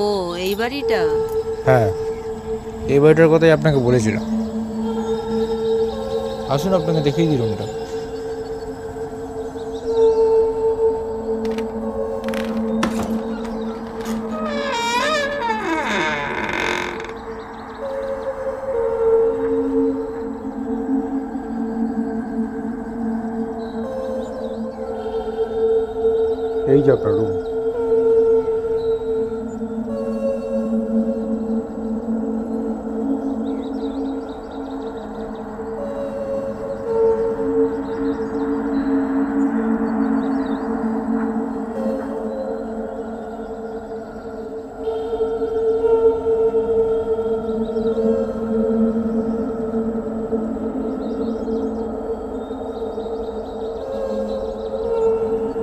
ও, এই বাড়িটা? হ্যাঁ, এই বাড়িটার কথাই আপনাকে বলেছিলাম। আসুন আপনাকে দেখিয়ে দিই রুমটা। এই যে আপনার রুম।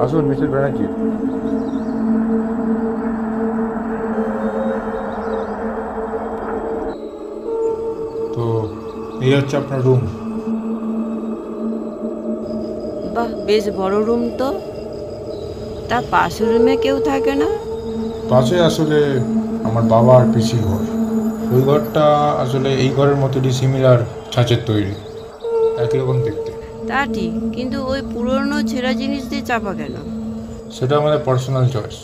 আসুন মিসেস ব্যানার্জি। তো এই হচ্ছে আপনার রুম। বাহ, বেশ বড় রুম তো। তার পাশের রুমে কেউ থাকে না? পাশে আসলে আমার বাবা আর পিসির ঘর। ওই ঘরটা আসলে এই ঘরের মতোই সিমিলার, ছাঁচের তৈরি, একই রকম দেখতে। তা ঠিক, কিন্তু ওই পুরনো ছেঁড়া জিনিস দিয়ে চাপা কেন? সেটা আমাদের পার্সোনাল চয়েস।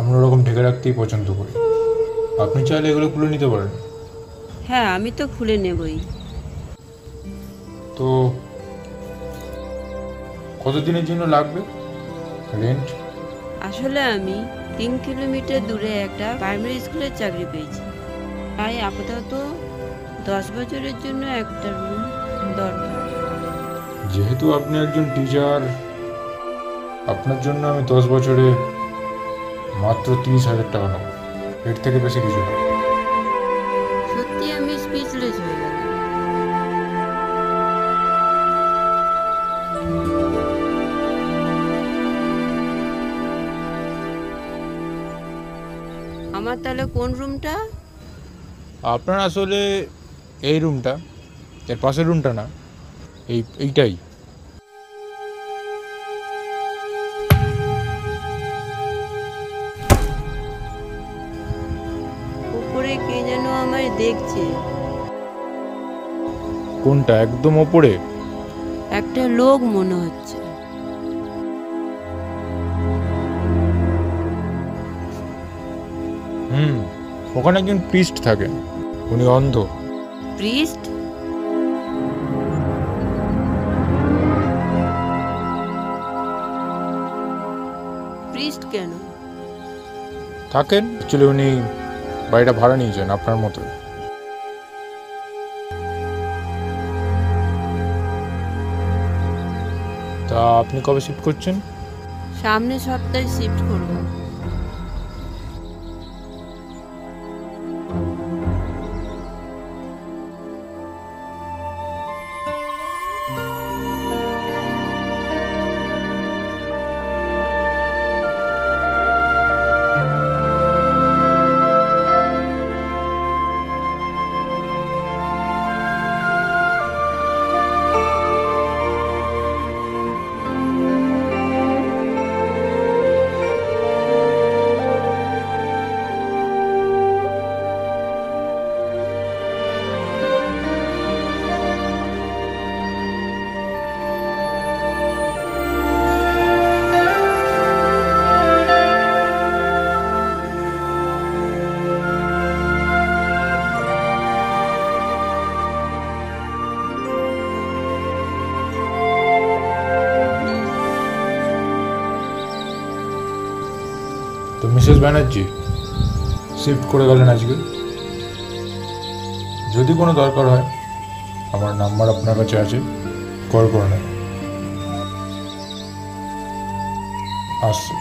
আমরা ওরকম ঢেকে রাখতেই পছন্দ করি। আপনি চাইলে এগুলো খুলে নিতে পারেন। হ্যাঁ, আমি তো খুলে নেবই। তো কতদিনের জন্য লাগবে রেন্ট? আসলে আমি 3 কিলোমিটার দূরে একটা প্রাইমারি স্কুলের চাকরি পেয়েছি, তাই আপাতত 10 বছরের জন্য একটা রুম দরকার। যেহেতু আপনি একজন টিচার, আপনার জন্য আমি 10 বছরে মাত্র 30,000 টাকা নেব। এর থেকে বেশি কিছু না। সত্যি আমি স্পিচলেস হয়ে গেলাম। আমার তাহলে কোন রুমটা? আপনার আসলে এই রুমটা, এর পাশের রুমটা না, এইটাই। উপরে কে যেন আমায় দেখছে। কোনটা? একদম ওপরে? একটা লোক মনে হচ্ছে। হুম, ওখানে একজন প্রিস্ট থাকেন, উনি অন্ধ। প্রিস্ট? প্রিস্ট কেন? থাকেন, অ্যাকচুয়ালি উনি বাড়িটা ভাড়া নিয়েছেন আপনার মতো। তা আপনি কবে শিফট করছেন? সামনের সপ্তাহে শিফট করব। তো মিসেস ব্যানার্জি শিফট করে গেলেন আজকে। যদি কোনো দরকার হয়, আমার নাম্বার আপনার কাছে আছে, কল করে নেন। আসছি।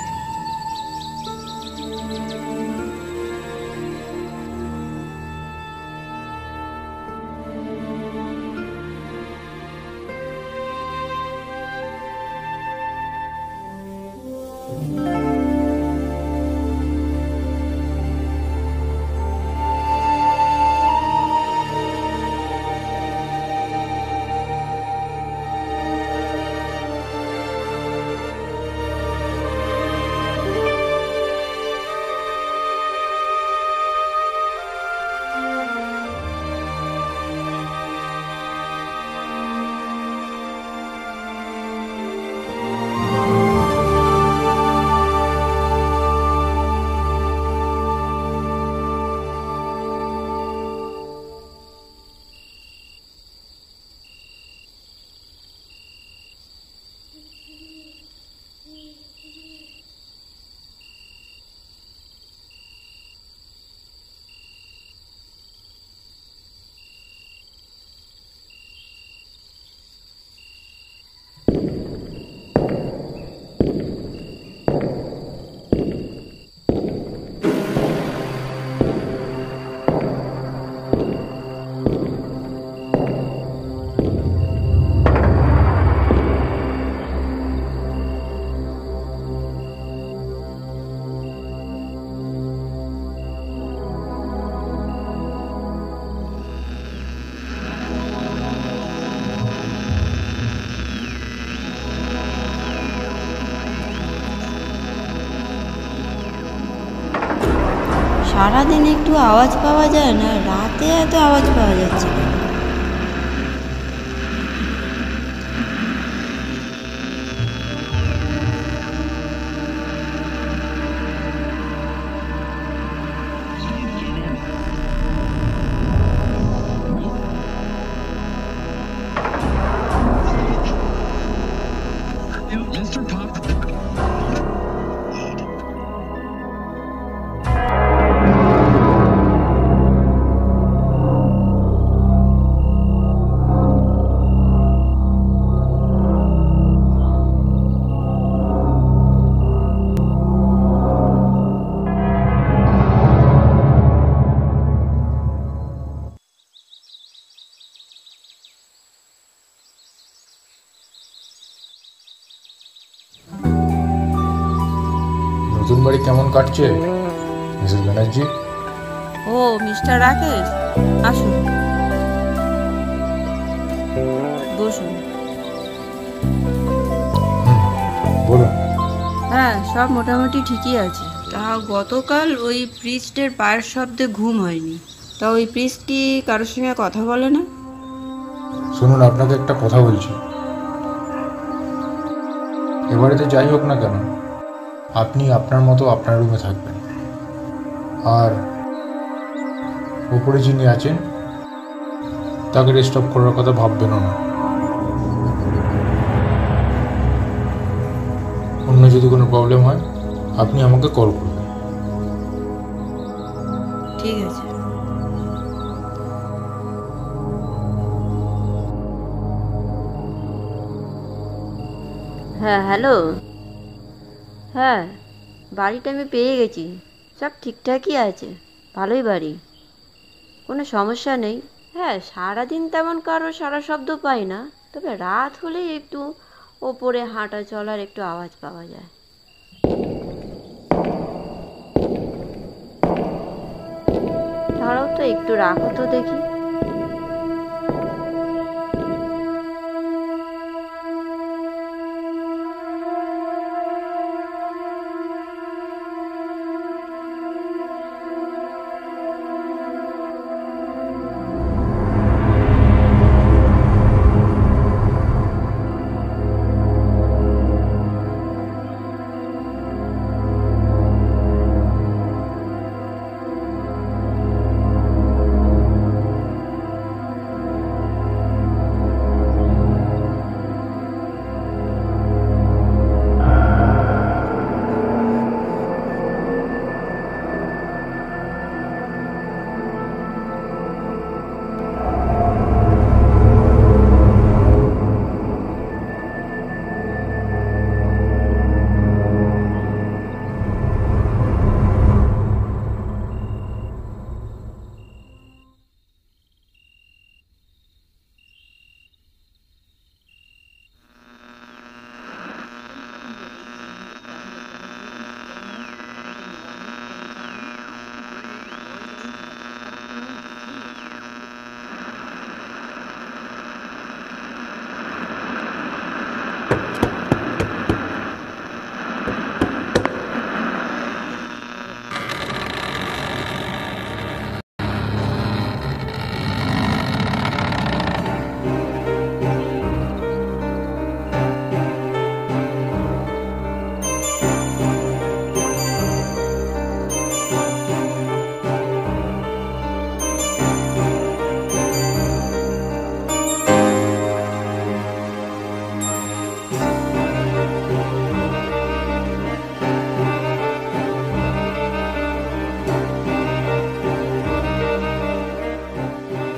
সারাদিন একটু আওয়াজ পাওয়া যায় না, রাতে এত আওয়াজ পাওয়া যাচ্ছে না। নতুন বাড়ি কেমন কাটছে মিসেস ব্যানার্জি? ও মিস্টার রাকেশ, আসুন বসুন। বলুন। হ্যাঁ, সব মোটামুটি ঠিকই আছে। তা গতকাল ওই প্রিস্টের পায়ের শব্দে ঘুম হয়নি। তা ওই প্রিস্ট কি কারোর সঙ্গে কথা বলে না? শুনুন, আপনাকে একটা কথা বলছি। এবারেতে যাই হোক না কেন, আপনি আপনার মতো আপনার রুমে থাকবেন, আর উপরে যিনি আছেন তাকে ডিস্টার্ব করার কথা ভাববেনও না। অন্য যদি কোনো প্রবলেম হয় আপনি আমাকে কল করবেন। ঠিক আছে। হ্যাঁ, হ্যালো। হ্যাঁ, বাড়িটা আমি পেয়ে গেছি, সব ঠিকঠাকই আছে, ভালোই বাড়ি, কোনো সমস্যা নেই। হ্যাঁ, সারাদিন তেমন কারো সারা শব্দ পাই না, তবে রাত হলেই একটু ওপরে হাঁটা চলার একটু আওয়াজ পাওয়া যায়। তারাও তো একটু রাখো তো দেখি।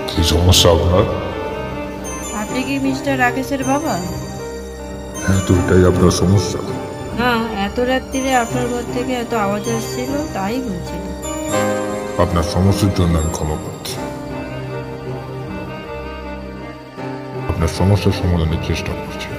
কি সমস্যা আপনার? আপনি কি মিস্টার রাকেশের বাবা? হ্যাঁ, তো এটাই আপনার সমস্যা? না, এত রাত্রিরে আপনার ঘর থেকে এত আওয়াজ আসছিল, তাই বলছিলাম। আপনার সমস্যার জন্য আমি ক্ষমা করছি। আপনার সমস্যার সমাধানের চেষ্টা করছি।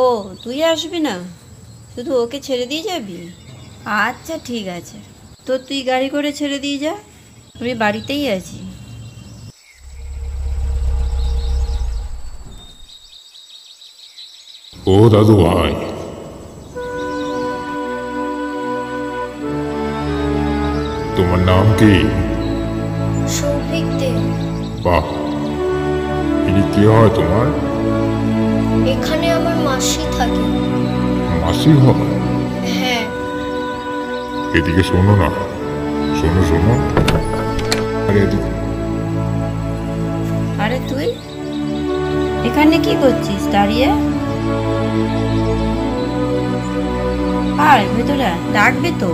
ও, তুই আসবি না? শুধু ওকে ছেড়ে দিয়ে যাবি? আচ্ছা ঠিক আছে, তো তুই গাড়ি করে ছেড়ে দিয়ে যা, আমি বাড়িতেই আছি। ও দাদু ভাই, তোমার নাম কি? সৌভিক দে। বাহ, ইনি কি হয় তোমার? এখানে আমার মাসি থাকে। মাসি হয়? হ্যাঁ। এদিকে শোনো না, শোনো শোনো, আরে এদিকে। আরে তুই এখানে কি করছিস দাঁড়িয়ে? আয় ভেতরে, ডাকবে তো।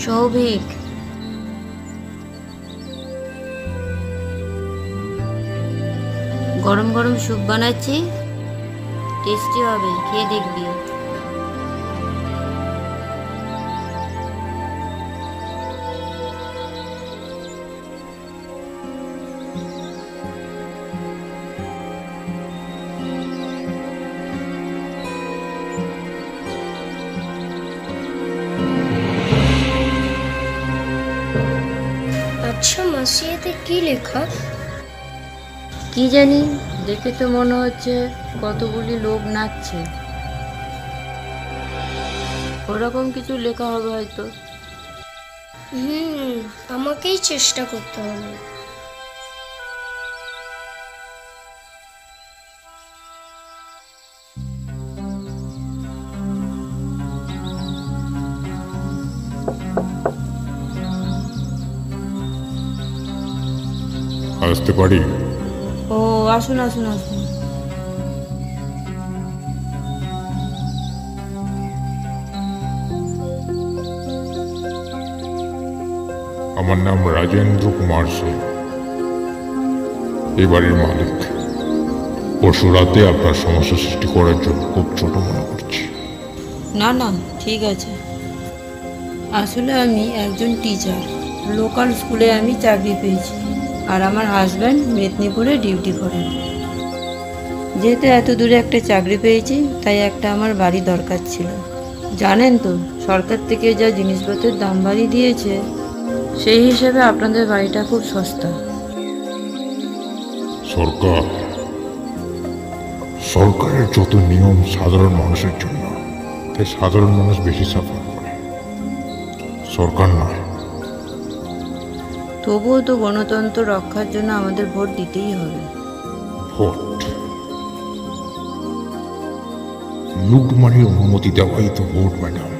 সৌভিক, গরম গরম স্যুপ বানাচ্ছি, টেস্টি হবে, খেয়ে দেখবি। আচ্ছা মাসি, এতে কি লেখা? কি জানি, দেখে তো মনে হচ্ছে কতগুলি লোক নাচছে, ওরকম কিছু লেখা হবে হয়তো। আমাকেই চেষ্টা করতে হবে। আসতে পারি? ও, আসুন আসুন আসুন। আমার নাম রাজেন্দ্র কুমার সিং, এই বাড়ির মালিক। পরশু রাতে আপনার সমস্যা সৃষ্টি করার জন্য খুব ছোট মনে করছি। না না, ঠিক আছে। আসলে আমি একজন টিচার, লোকাল স্কুলে আমি চাকরি পেয়েছি, আর আমার হাজব্যান্ড মেদিনীপুরে ডিউটি করেন। যেহেতু এত দূরে একটা চাকরি পেয়েছি, তাই একটা আমার বাড়ি দরকার ছিল। জানেন তো, সরকার থেকে যা জিনিসপত্রের দাম বাড়িয়ে দিয়েছে, সেই হিসেবে আপনাদের বাড়িটা খুব সস্তা। সরকারের যত নিয়ম সাধারণ মানুষের জন্য, তাই সাধারণ মানুষ বেশি সাফার করে, সরকার নয়। তবুও তো গণতন্ত্র রক্ষার জন্য আমাদের ভোট দিতেই হবে। ভোট? লুটমারির অনুমতি দেওয়াই তো ভোট, ম্যাডাম।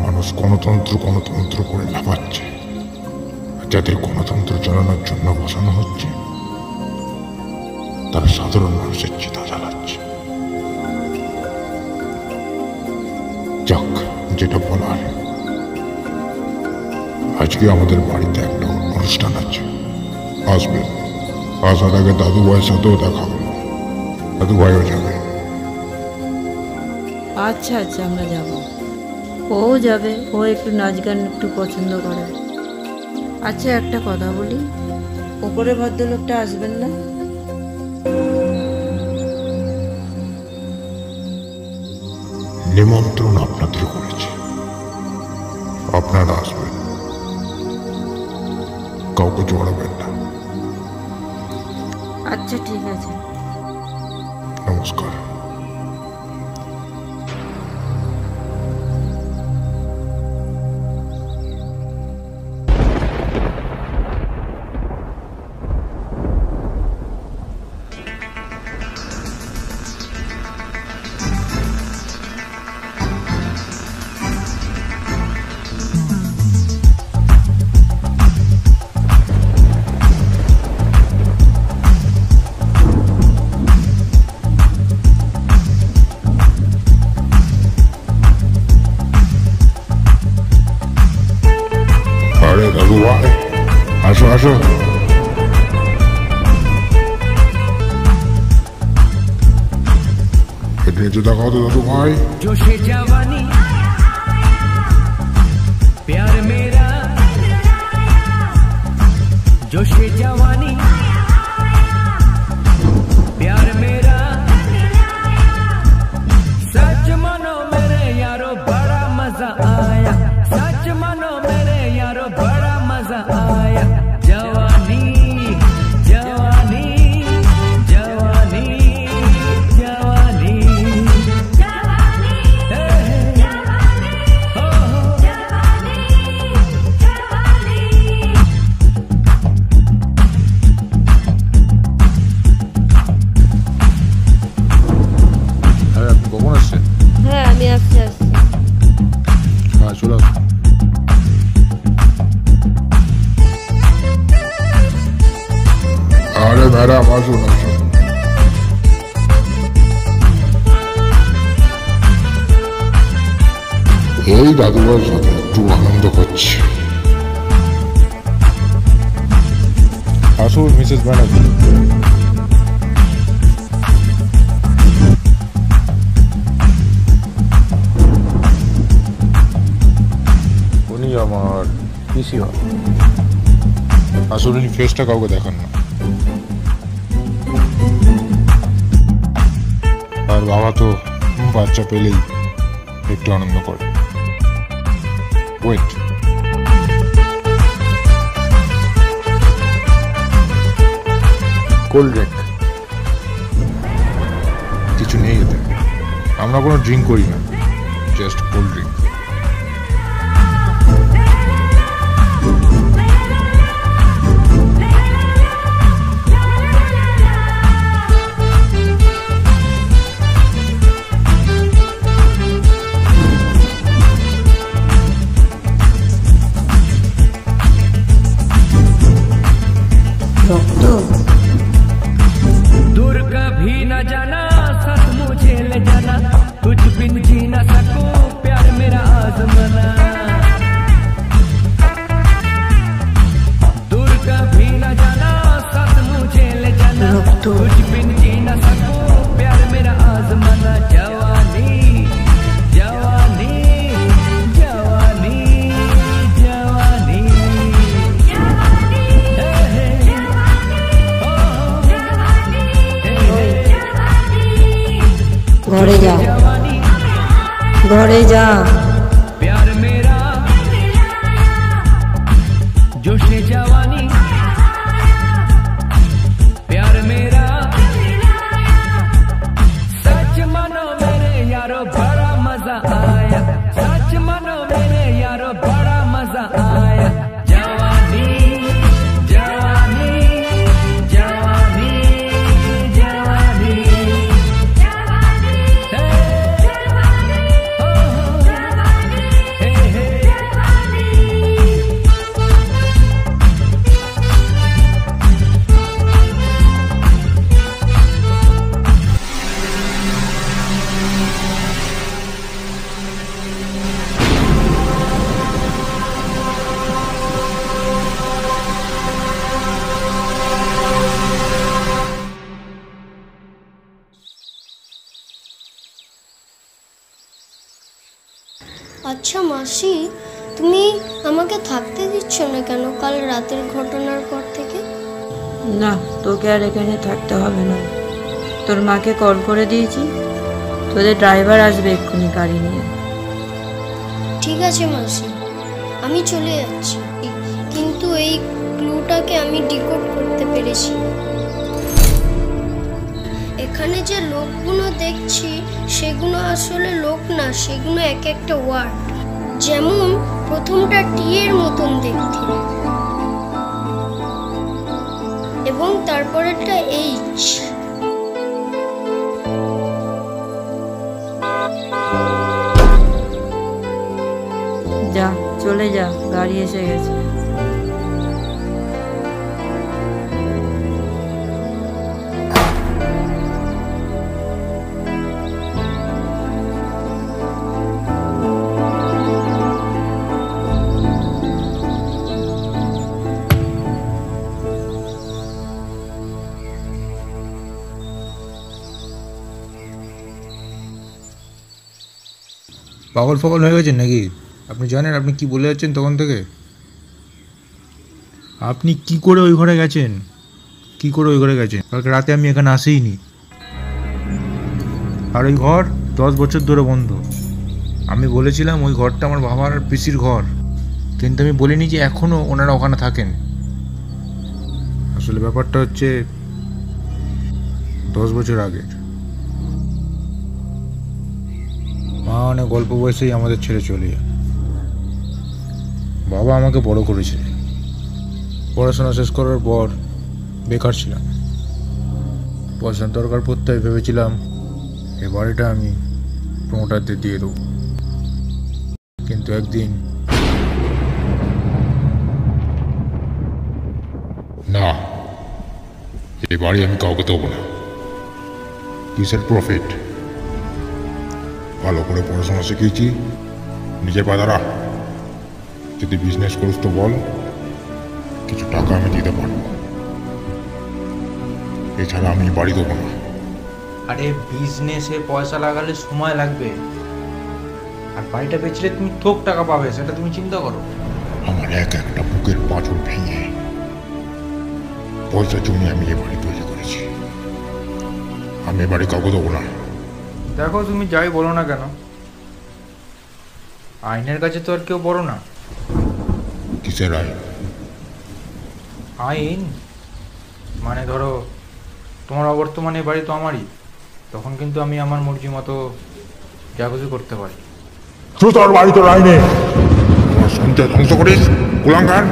মানুষ গণতন্ত্র গণতন্ত্র করে লাফাচ্ছে, যাদের গণতন্ত্র চালানোর জন্য বসানো হচ্ছে, তারা সাধারণ মানুষের চিতা জ্বালাচ্ছে। যাক, যেটা বলার, আজকে আমাদের বাড়িতে একটা অনুষ্ঠান আছে, আসবে। আসার আগে দাদু ভাইয়ের সাথেও দেখা হলো, দাদু ভাইও যাবে। আচ্ছা আচ্ছা, আমরা যাব। ও যাবে, ও একটু নাচ গান একটু পছন্দ করে। আচ্ছা, একটা কথা বলি, ওপরে ভদ্রলোকটা আসবেন না? নিমন্ত্রণ আপনাদের করেছি, আপনারা আসবেন, কাউকে জড়াবেন না। আচ্ছা ঠিক আছে। নমস্কার। আরে দাদু ভাই, আসো আসো। একটু নিচে দেখাও তো দাদু ভাই। जोशे जवानी प्यार मेरा, जोशे जवानी प्यार मेरा, सच मानो मेरे यारो बड़ा मजा आया, सच मानो मेरे यारो बड़ा मजा आया। जवानी जवानी जवानी जवानी আরে আপনি কখন আসছেন? হ্যাঁ আমি আসছি আসছি। হ্যাঁ চলে আসুন। আরে ম্যাডাম আসুন আসুন। এই দাদুভাইয়ের সাথে একটু আনন্দ করছি। আসুন মিসেস ব্যানার্জি। উনি আমার পিসি হন। আসলে উনি ফেসটা কাউকে দেখান না। আর বাবা তো বাচ্চা পেলেই একটু আনন্দ করে। ওয়েট, কোল্ড ড্রিঙ্ক কিছু নেই এতে। আমরা কোনো ড্রিঙ্ক করি না, জাস্ট কোল্ড ড্রিঙ্ক। রক্ত दूर कभी न जाना, साथ मुझे ले जाना, तुझ बिन जी न सकूं, प्यार मेरा आजमाना। दूर कभी न जाना, साथ मुझे ले जाना, तुझ बिन जी न सकूं, प्यार मेरा आजमाना। जवानी जवानी जवानी जवानी ঘরে যা, ঘরে যা। प्यार मेरा, जोशे जवानी प्यार मेरा, सच मानो मेरे यारो बड़ा मजा आया, सच मानो मेरे यारो बड़ा मजा आया। जवानी जवानी जवानी जवानी আচ্ছা মাসি, তুমি আমাকে থাকতে দিচ্ছ না কেন কাল রাতের ঘটনার পর থেকে? না, তোকে আর এখানে থাকতে হবে না। তোর মাকে কল করে দিয়েছি, তো তোদের ড্রাইভার আসবে এক্ষুনি গাড়ি নিয়ে। ঠিক আছে মাসি, আমি চলে যাচ্ছি, কিন্তু এই ক্লুটাকে আমি ডিকোড করতে পেরেছি। এখানে যে লোকগুলো দেখছি সেগুলো আসলে লোক না, সেগুলো এক একটা ওয়ার্ড। যেমন প্রথমটা টি এর মতন দেখতে, এবং তারপরেরটা এইচ। যা, চলে যা, গাড়ি এসে গেছে। পাগল ফাগল হয়ে গেছেন নাকি? আপনি জানেন আপনি কি বলে যাচ্ছেন তখন থেকে? আপনি কি করে ওই ঘরে গেছেন? কি করে ওই ঘরে গেছেন? কালকে রাতে আমি এখানে আসিনি। আর ওই ঘর 10 বছর ধরে বন্ধ। আমি বলেছিলাম ওই ঘরটা আমার বাবার আর পিসির ঘর, কিন্তু আমি বলিনি যে এখনও ওনারা ওখানে থাকেন। আসলে ব্যাপারটা হচ্ছে 10 বছর আগের। মা অনেক অল্প বয়সেই আমাদের ছেড়ে চলে যায়। বাবা আমাকে বড় করেছে। পড়াশোনা শেষ করার পর বেকার ছিলাম, পয়সার দরকার পড়তে ভেবেছিলাম এই বাড়িটা আমি প্রমোটারদের দিয়ে দেবো। কিন্তু একদিন না, এই বাড়ি আমি কাউকে দেবো না। কিসের প্রফিট? ভালো করে পড়াশোনা শিখিয়েছি, নিজের পা দাঁড়া। যদি বিজনেস করিস তো বল, কিছু টাকা আমি দিতে পারবো। এছাড়া আমি বাড়ি দেবো না। আরে বিজনেসে পয়সা লাগালে সময় লাগবে, আর বাড়িটা বেচলে তুমি থোক টাকা পাবে, সেটা তুমি চিন্তা করো। আমার একটা বুকের পাঁচর ভেঙে পয়সা জমিয়ে আমি এ বাড়ি তৈরি করেছি। আমি এ বাড়ি কাউকে দেবো না। দেখো তুমি যাই বলো না কেন, আইনের কাছে তো আর কেউ বড় না। কিসের আইন? আইন মানে ধরো তোমার অবর্তমানে বাড়ি তো আমারই, তখন কিন্তু আমি আমার মর্জি মতো যা কিছু করতে পারি। তুই তোর বাড়ি তোর আইনে তোমার সন্তান ধ্বংস করিস কুলাঙ্গার।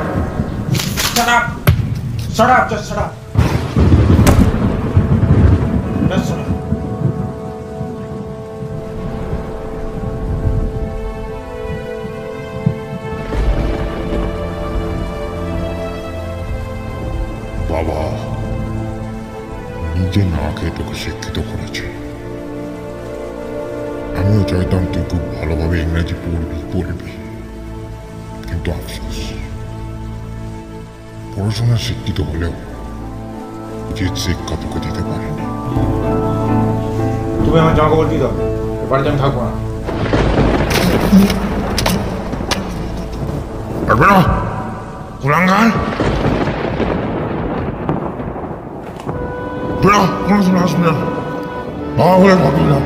বাবা নিজে না খেয়ে তোকে শিক্ষিত করেছে। আমিও চাইতাম তুই খুব ভালোভাবে ইংরেজি পড়বি, কিন্তু আফসোস পড়াশোনা শিক্ষিত হলেও উচিত শিক্ষা তোকে দিতে পারেনি। তুমি আমার জামা কাপড় দিয়ে দাও, বাড়িতে আমি থাকবো না। পারবে না কুলাঙ্গার? বেড়া, কোনো সময় আসবি না। বাবা বলে ডাকবি না,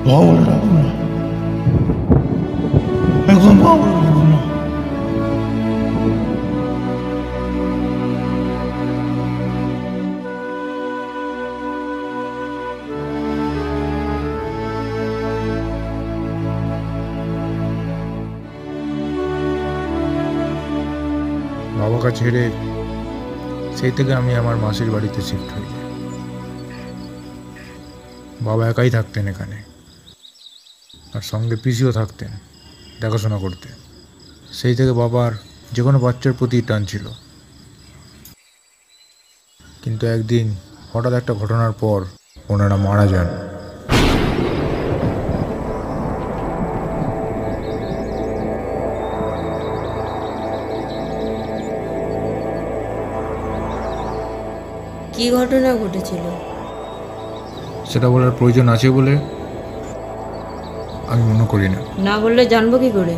বাবা বলে ডাকবি না, একদম বাবা বলে ডাকবি না। বাবাকে ছেড়ে সেই থেকে আমি আমার মাসির বাড়িতে শিফট হই। বাবা একাই থাকতেন এখানে, আর সঙ্গে পিসিও থাকতেন দেখাশোনা করতে। সেই থেকে বাবার যে কোনো বাচ্চার প্রতি টান ছিল। কিন্তু একদিন হঠাৎ একটা ঘটনার পর ওনারা মারা যান। কি ঘটনা ঘটেছিল? সেটা বলার প্রয়োজন আছে বলে আমি মনে করি না। না বললে জানবো কি করে?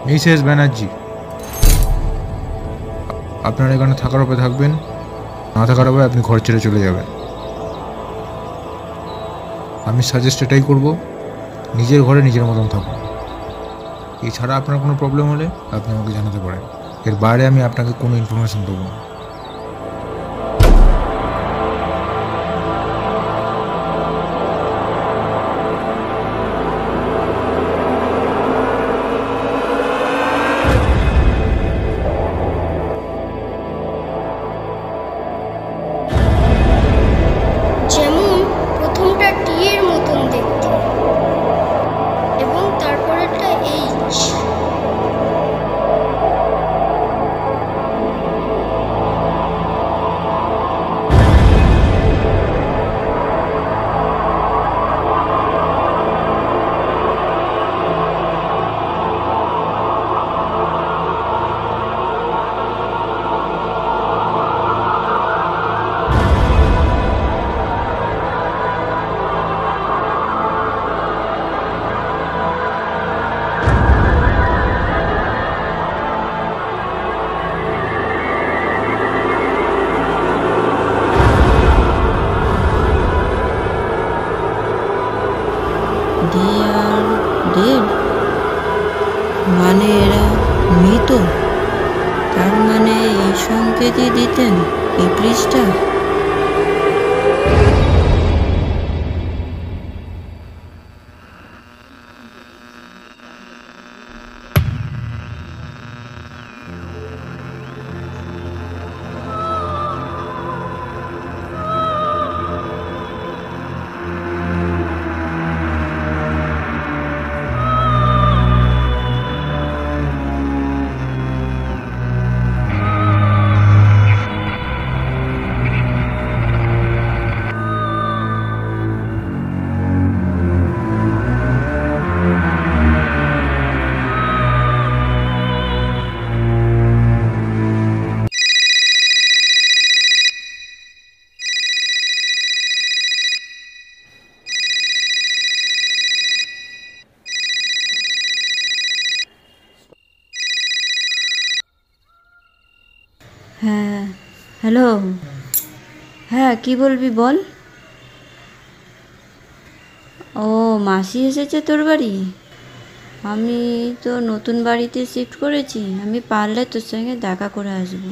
মিসেস ব্যানার্জি, আপনার এখানে থাকার হবে থাকবেন, না থাকার হবে আপনি ঘর ছেড়ে চলে যাবেন। আমি সাজেস্ট এটাই করব, নিজের ঘরে নিজের মতন থাকুন। এছাড়া আপনার কোনো প্রবলেম হলে আপনি আমাকে জানাতে পারেন, এর বাইরে আমি আপনাকে কোনো ইনফরমেশন দেবো না। যেমন প্রথমটা টি এর মতন দেখতে এবং তারপরেরটা এইচ। ডে আর ডেড, মানে এরা মৃত। তার মানে এই সংকেতই দিতেন এই পৃষ্ঠা। হ্যাঁ, হ্যালো। হ্যাঁ, কি বলবি বল। ও, মাসি এসেছে তোর বাড়ি? আমি তো নতুন বাড়িতে শিফট করেছি, আমি পারলে তোর সঙ্গে দেখা করে আসব।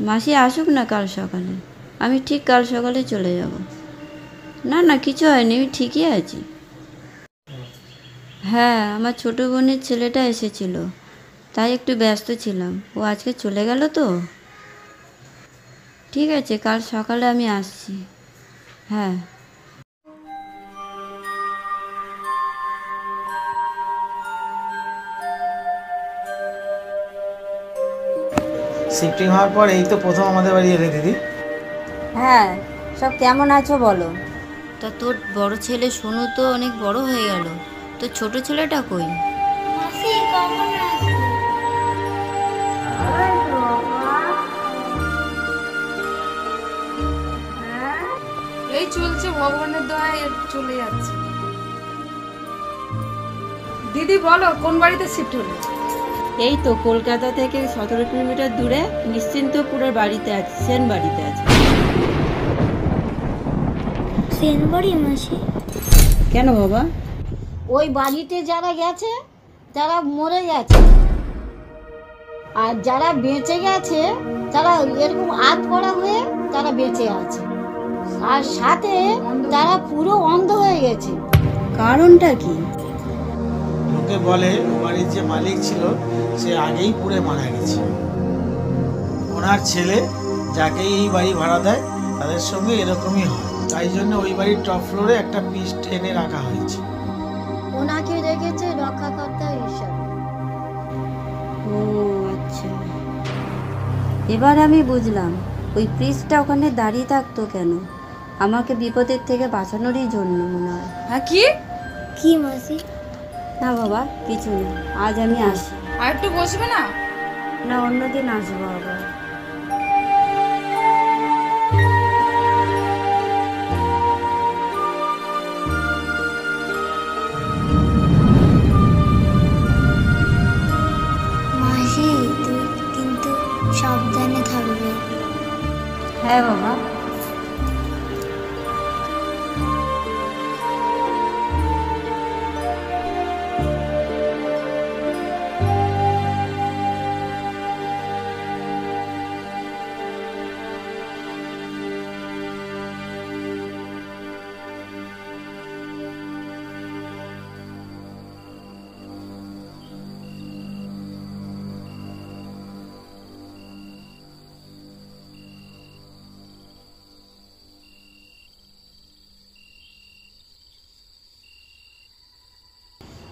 মাসি আসুক না কাল সকালে, আমি ঠিক কাল সকালে চলে যাব। না না, কিছু হয়নি, আমি ঠিকই আছি। হ্যাঁ, আমার ছোটো বোনের ছেলেটা এসেছিল, তাই একটু ব্যস্ত ছিলাম। ও আজকে চলে গেল তো। ঠিক আছে, কাল সকালে আমি আসছি। হ্যাঁ। শিফটিং হওয়ার পর এই তো প্রথম আমাদের বাড়ি এলে দিদি। হ্যাঁ, সব কেমন আছো বলো। তা তোর বড় ছেলে সোনু তো অনেক বড় হয়ে গেল, তোর ছোট ছেলেটা কই? মাসি কখন আসবে? এই চলছে, ভগবানের দয়ায় চলে যাচ্ছে। দিদি বলো, কোন বাড়িতে শিফট হলো? এই তো কলকাতা থেকে 17 কিলোমিটার দূরে নিশ্চিন্তপুরের বাড়িতে আছে, সেন বাড়িতে আছে। সেন বাড়ি মাসি? কেন বাবা? ওই বাড়িতে যারা গেছে তারা মরে গেছে, আর যারা বেঁচে গেছে তারা এরকম আধপড়া হয়ে তারা বেঁচে আছে, আর সাথে তারা পুরো অন্ধ হয়ে গেছে। কারণটা কি? লোকে বলে বাড়ির যে মালিক ছিল সে আগেই পুড়ে মারা গেছে। ওনার ছেলে যাকে এই বাড়ি ভাড়া দেয় তাদের সঙ্গে এরকমই হয়, তাই জন্য ওই বাড়ির টপ ফ্লোরে একটা পিস এনে রাখা হয়েছে। ওনাকে রেখেছে রক্ষাকর্তা হিসাবে। ও আচ্ছা, এবার আমি বুঝলাম ওই প্রিস্টটা ওখানে দাঁড়িয়ে থাকতো কেন। আমাকে বিপদের থেকে বাঁচানোরই জন্য মনে হয়। হ্যাঁ, কি কি মাসি? না বাবা, কিছু না, আজ আমি আসি। আর একটু বসবে না? না, অন্যদিন আসবো আবার। মাসি তুই কিন্তু সাবধানে থাকবে। হ্যাঁ বাবা।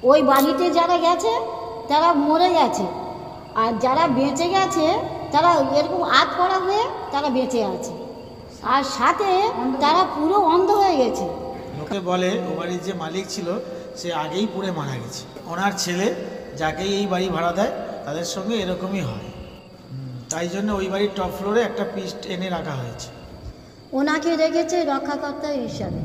ওই বাড়িতে যারা গেছে তারা মরে গেছে, আর যারা বেঁচে গেছে তারা এরকম আধপড়া হয়ে তারা বেঁচে আছে, আর সাথে তারা পুরো অন্ধ হয়ে গেছে। লোকে বলে ও বাড়ির যে মালিক ছিল সে আগেই পুড়ে মারা গেছে। ওনার ছেলে যাকেই এই বাড়ি ভাড়া দেয় তাদের সঙ্গে এরকমই হয়। তাই জন্য ওই বাড়ির টপ ফ্লোরে একটা পিস্ট এনে রাখা হয়েছে। ওনাকে রেখেছে রক্ষাকর্তা হিসাবে।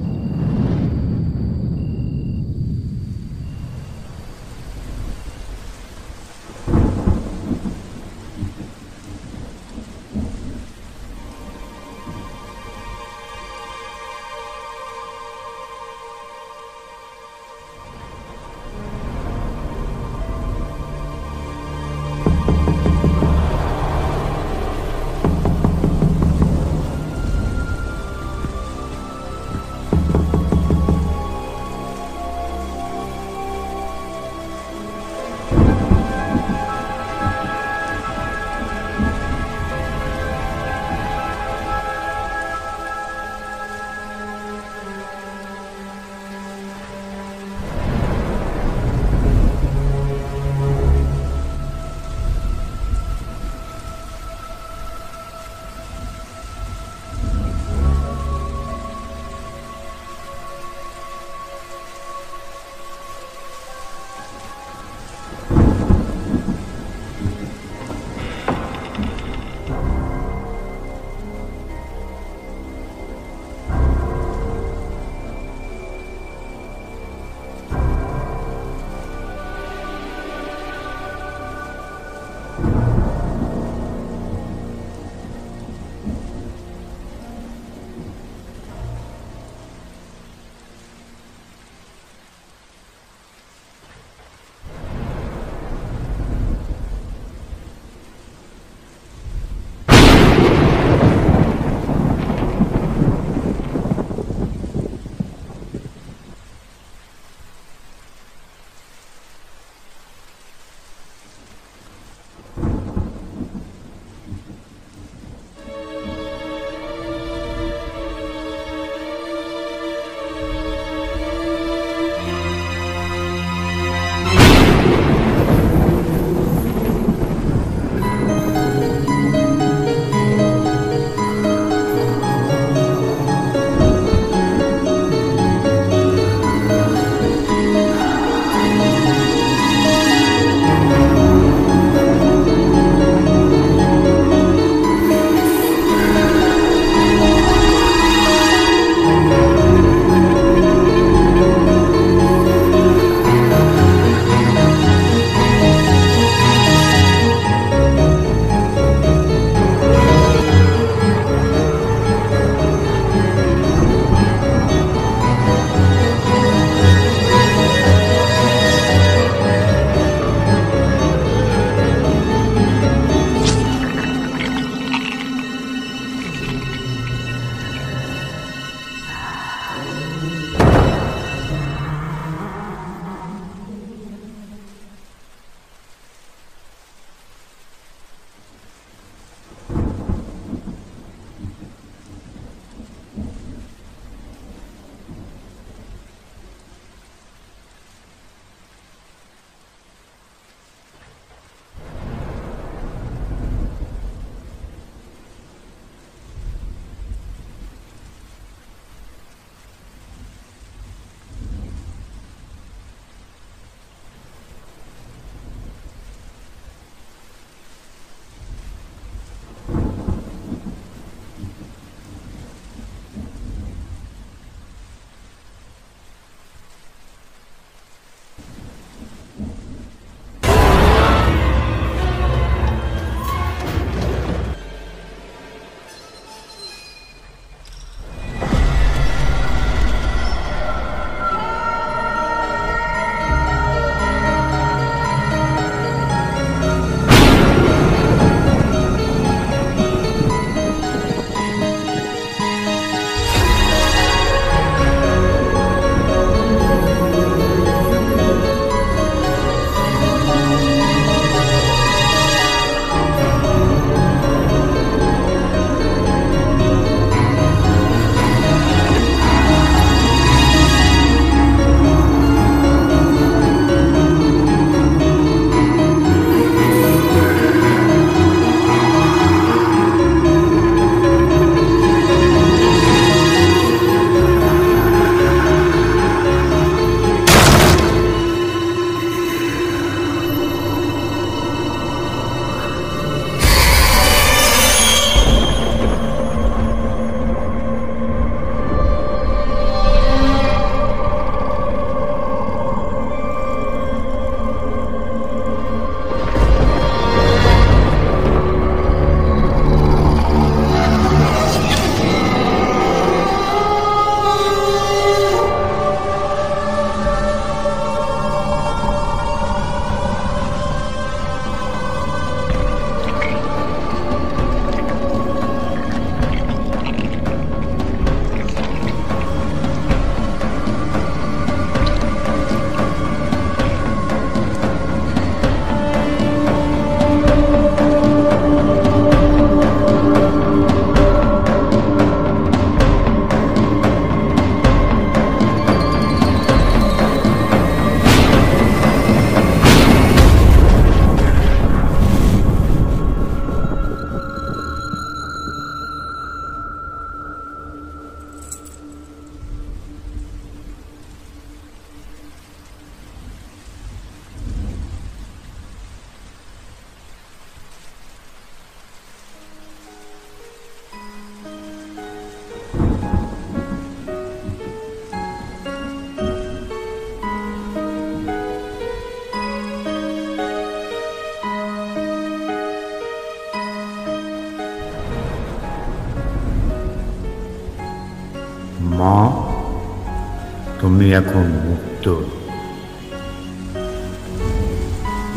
আমি এখন মুক্ত।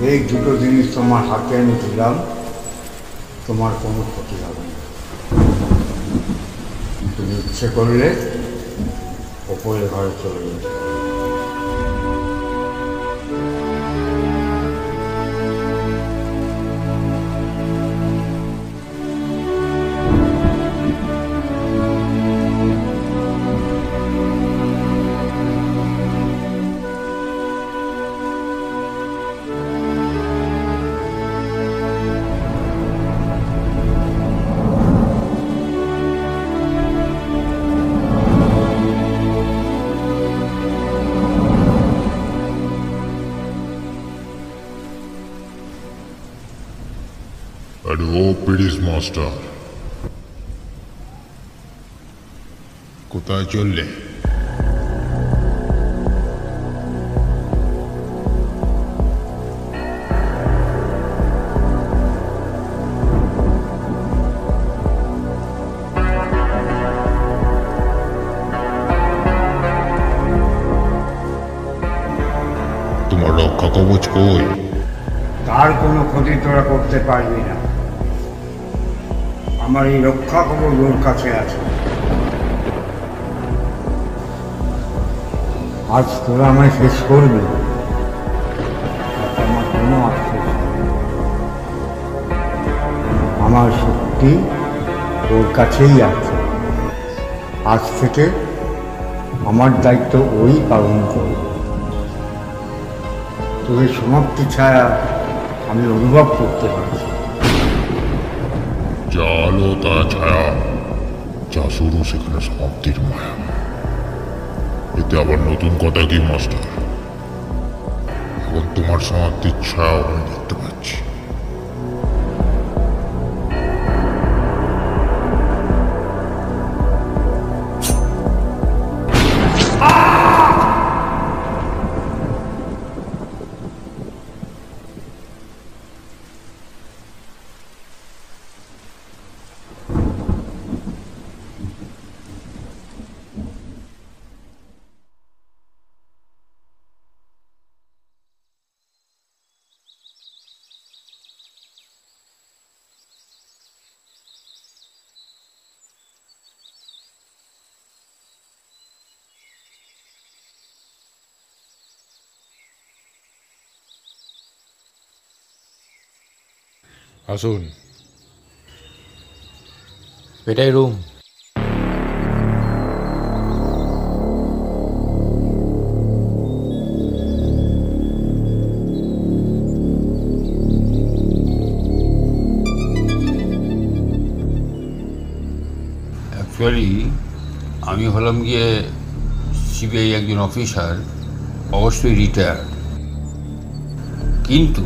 এই দুটো জিনিস তোমার হাতে আমি দিলাম, তোমার কোনো ক্ষতি হবে না। তুমি ইচ্ছে করলে ওপরের ঘরে চলে যেতে পারো। আরে ও পিরিস মাস্টার, কোথায় চললে? তোমার রক্ষা কবচ কই? তার কোনো ক্ষতি তোরা করতে পারবি না। আমার এই রক্ষা কবচ ওর কাছে আছে। আজ তোরা আমায় শেষ করবি, তাতে আমার কোনো আফসোস নেই। আমার শক্তি ওর কাছেই আছে। আজ থেকে আমার দায়িত্ব ওই পালন করবে। তোদের সমাপ্তি ছায়া আমি অনুভব করতে পারছি। যা আলো তা ছায়া, যা শুরু সেখানে সমাপ্তির মায়া। এতে আবার নতুন কথা কি মাস্টার? এখন তোমার সমাপ্তির ছায়াও আমি দেখতে পাচ্ছি। আসুন। এটাই রুম। অ্যাকচুয়ালি আমি হলাম গিয়ে সিবিআই একজন অফিসার, অবশ্যই রিটায়ার্ড, কিন্তু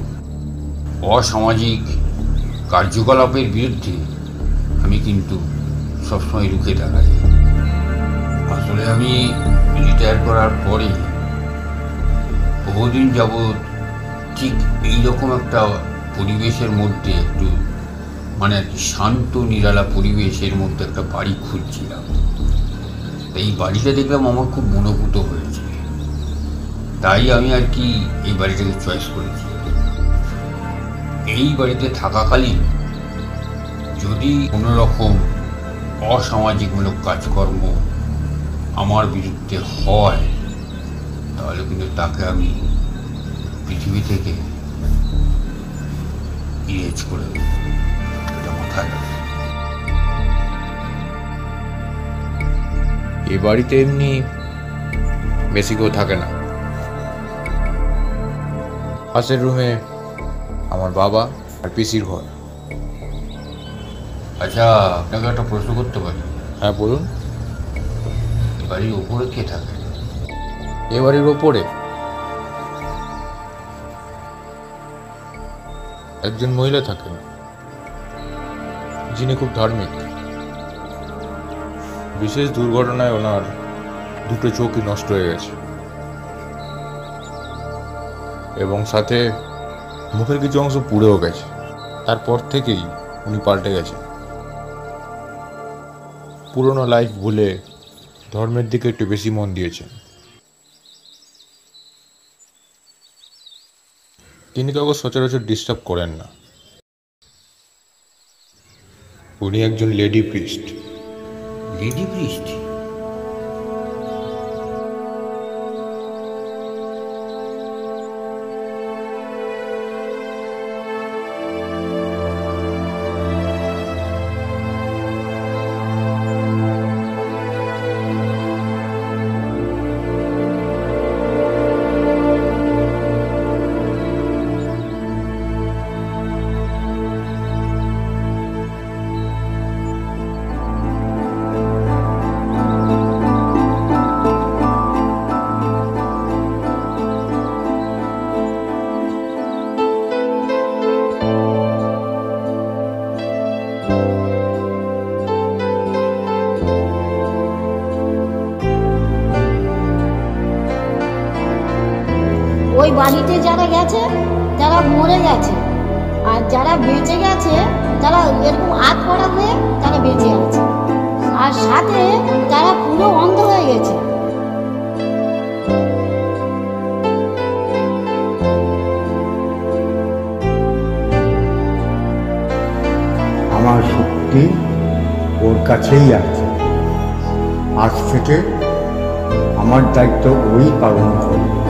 অসামাজিক কার্যকলাপের বিরুদ্ধে আমি কিন্তু সবসময় রুখে দাঁড়াই। আসলে আমি রিটায়ার করার পরে বহুদিন যাবৎ ঠিক এইরকম একটা পরিবেশের মধ্যে একটু মানে শান্ত নিরালা পরিবেশের মধ্যে একটা বাড়ি খুঁজছিলাম। এই বাড়িটা দেখলাম আমার খুব মনোভূত হয়েছে, তাই আমি আর কি এই বাড়িটাকে চয়েস করেছি। এই বাড়িতে থাকাকালীন যদি কোনো রকম অসামাজিকমূলক কাজকর্ম আমার বিরুদ্ধে হয়, তাহলে কিন্তু তাকে আমি পৃথিবী থেকে ইরেজ করে দেব। এটা মাথায় রাখবে। এই বাড়িতে এমনি বেশি কেউ থাকে না। পাশের রুমে আমার বাবা আর পিসির ঘর। আচ্ছা, আপনাকে একটা প্রশ্ন করতে পারি? হ্যাঁ বলুন। বাড়ির ওপরে কে থাকে? এ বাড়ির ওপরে একজন মহিলা থাকেন, যিনি খুব ধার্মিক। বিশেষ দুর্ঘটনায় ওনার দুটো চোখই নষ্ট হয়ে গেছে এবং সাথে মুখের কিছু অংশ পুড়েও গেছে। তারপর থেকেই উনি পাল্টে গেছেন। পুরনো লাইফ ভুলে ধর্মের দিকে একটু বেশি মন দিয়েছেন। তিনি কাউকে সচরাচর ডিস্টার্ব করেন না। উনি একজন লেডি প্রিস্ট। Lady priest? ওই বাড়িতে যারা গেছে তারা মরে গেছে, আর যারা বেঁচে গেছে তারা এরকম আধপড়া হয়ে তারা বেঁচে আছে, আর সাথে তারা পুরো অন্ধ হয়ে গেছে। আমার শক্তি ওর কাছেই আছে। আজ থেকে আমার দায়িত্ব ওই পালন করবে।